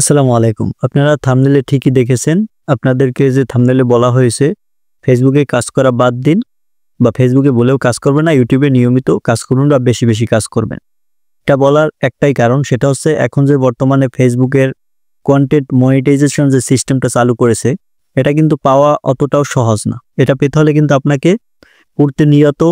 আসসালামু আলাইকুম। আপনারা থাম্বনেলে ঠিকই দেখেছেন। আপনাদেরকে যে থাম্বনেলে বলা হয়েছে ফেসবুকে কাজ করা বাদ দিন বা ফেসবুকে বলেও কাজ করবেন না, ইউটিউবে নিয়মিত কাজ করুন বা বেশি, বেশি কাজ করবেন। এটা বলার একটাই কারণ, সেটা হচ্ছে এখন যে বর্তমানে ফেসবুকের কনটেন্ট মনিটাইজেশন যে সিস্টেমটা চালু করেছে, এটা কিন্তু পাওয়া অতটাও সহজ না। এটা পেতে হলে কিন্তু আপনাকে প্রতিনিয়ত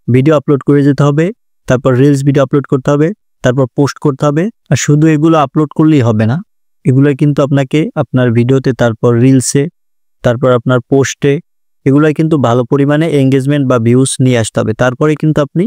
ভিডিও আপলোড করে যেতে হবে, তারপর রিলস ভিডিও আপলোড করতে হবে, তারপর পোস্ট করতে হবে। আর শুধু এগুলো আপলোড করলেই হবে না, এগুলো কিন্তু আপনাকে আপনার ভিডিওতে, তারপর রিলসে, তারপর আপনার পোস্টে এগুলাই কিন্তু ভালো পরিমাণে এঙ্গেজমেন্ট বা ভিউজ নিয়ে আসতে হবে। তারপরে কিন্তু আপনি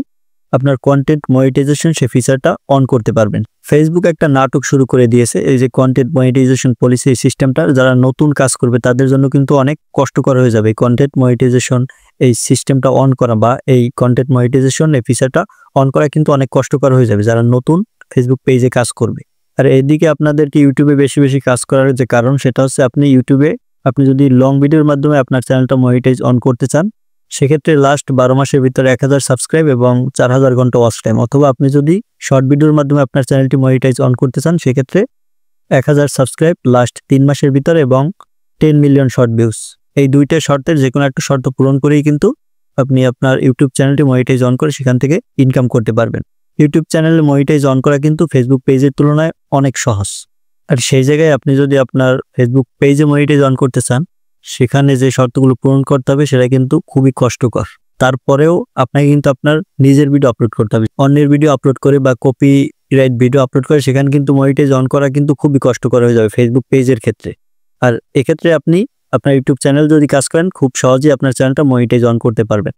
আপনার কন্টেন্ট মনিটাইজেশন সে ফিচারটা অন করতে পারবেন। ফেসবুক একটা নাটক শুরু করে দিয়েছে, এই যে কন্টেন্ট মনিটাইজেশন পলিসি সিস্টেমটা যারা নতুন কাজ করবে তাদের জন্য কিন্তু অনেক কষ্টকর হয়ে যাবে। কন্টেন্ট মনিটাইজেশন এই সিস্টেমটা অন করা বা এই কন্টেন্ট মনিটাইজেশন এই ফিচারটা অন করা কিন্তু অনেক কষ্টকর হয়ে যাবে যারা নতুন ফেসবুক পেজে কাজ করবে। আর এদিকে আপনাদেরকে ইউটিউবে বেশি বেশি কাজ করার যে কারণ, সেটা হচ্ছে আপনি যদি লং ভিডিওর মাধ্যমে আপনার চ্যানেলটা মনিটাইজ অন করতে চান, সেক্ষেত্রে লাস্ট 12 মাসের ভিতরে 1000 সাবস্ক্রাইব এবং 4000 ঘন্টা ওয়াচ টাইম, অথবা আপনি যদি শর্ট ভিডিওর মাধ্যমে আপনার চ্যানেলটি মনিটাইজ অন করতে চান, সেক্ষেত্রে 1000 সাবস্ক্রাইব লাস্ট 3 মাসের ভিতরে এবং 10 মিলিয়ন শর্ট ভিউজ। এই দুইটা শর্তের যে কোনো একটা শর্ত পূরণ করেই কিন্তু আপনি আপনার ইউটিউব চ্যানেলটি মনিটাইজ অন করে সেখান থেকে ইনকাম করতে পারবেন। ইউটিউব চ্যানেলে মনিটাইজ অন করা কিন্তু ফেসবুক পেজের তুলনায় অনেক সহজ। আর সেই জায়গায় আপনি যদি আপনার ফেসবুক পেজে মনিটাইজ অন করতে চান, সেখানে যে শর্তগুলো পূরণ করতে হবে সেটা কিন্তু খুবই কষ্টকর। তারপরেও আপনাকে কিন্তু আপনার নিজের ভিডিও আপলোড করতে হবে। অন্যের ভিডিও আপলোড করে বা কপিরাইট ভিডিও আপলোড করে সেখানে কিন্তু মনিটাইজ অন করা কিন্তু খুবই কষ্টকর হয়ে যাবে ফেসবুক পেজের ক্ষেত্রে। আর এক্ষেত্রে আপনি আপনার ইউটিউব চ্যানেল যদি কাজ করেন, খুব সহজেই আপনার চ্যানেলটা মনিটাইজ অন করতে পারবেন।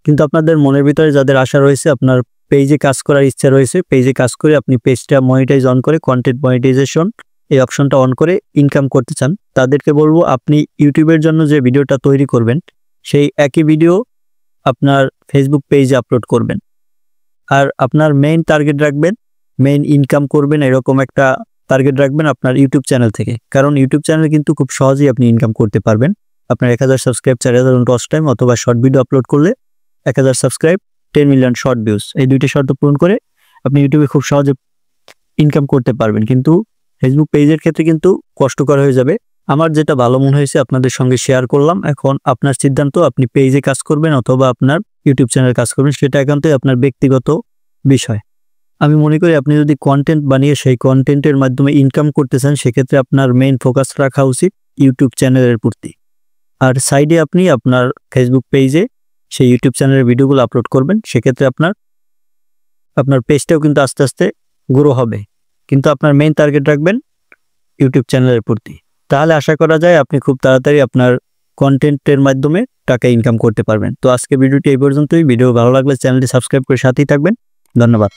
কিন্তু আপনাদের মনের ভিতরে যাদের আশা রয়েছে, আপনার পেজে কাজ করার ইচ্ছা রয়েছে, পেজে কাজ করে আপনি পেজটা মনিটাইজ অন করে কন্টেন্ট মনিটাইজেশন এই অপশনটা অন করে ইনকাম করতে চান, তাদেরকে বলবো আপনি ইউটিউবের জন্য যে ভিডিওটা তৈরি করবেন সেই একই ভিডিও আপনার ফেসবুক পেজে আপলোড করবেন। আর আপনার মেইন টার্গেট রাখবেন, মেইন ইনকাম করবেন এরকম একটা টার্গেট রাখবেন আপনার ইউটিউব চ্যানেল থেকে। কারণ ইউটিউব চ্যানেল কিন্তু খুব সহজেই আপনি ইনকাম করতে পারবেন। আপনার 1000 সাবস্ক্রাইব, 4000 ঘন্টা ওয়াচ টাইম, অথবা শর্ট ভিডিও আপলোড করলে 1000 সাবস্ক্রাইব, 10 মিলিয়ন শর্ট ভিউজ, এই দুইটি শর্ত পূরণ করে আপনি ইউটিউবে খুব সহজে ইনকাম করতে পারবেন। কিন্তু ফেসবুক পেজের ক্ষেত্রে কিন্তু কষ্টকর হয়ে যাবে। আমার যেটা ভালো মনে হয়েছে আপনাদের সঙ্গে শেয়ার করলাম। এখন আপনার সিদ্ধান্ত, আপনি পেজে কাজ করবেন অথবা আপনার ইউটিউব চ্যানেলে কাজ করবেন, সেটা একান্তই আপনার ব্যক্তিগত বিষয়। আমি মনে করি আপনি যদি কন্টেন্ট বানিয়ে সেই কন্টেন্টের মাধ্যমে ইনকাম করতে চান, সেক্ষেত্রে আপনার মেইন ফোকাস রাখা উচিত ইউটিউব চ্যানেলের প্রতি। আর সাইডে আপনি আপনার ফেসবুক পেজে সেই ইউটিউব চ্যানেলের ভিডিওগুলো আপলোড করবেন, সেক্ষেত্রে আপনার পেজটাও কিন্তু আস্তে আস্তে গ্রো হবে। কিন্তু আপনার মেইন টার্গেট রাখবেন ইউটিউব চ্যানেলের প্রতি। তাহলে আশা করা যায় আপনি খুব তাড়াতাড়ি আপনার কন্টেন্টের মাধ্যমে টাকা ইনকাম করতে পারবেন। তো আজকে ভিডিওটি এই পর্যন্তই। ভিডিও ভালো লাগলে চ্যানেলটি সাবস্ক্রাইব করে সাথেই থাকবেন। ধন্যবাদ।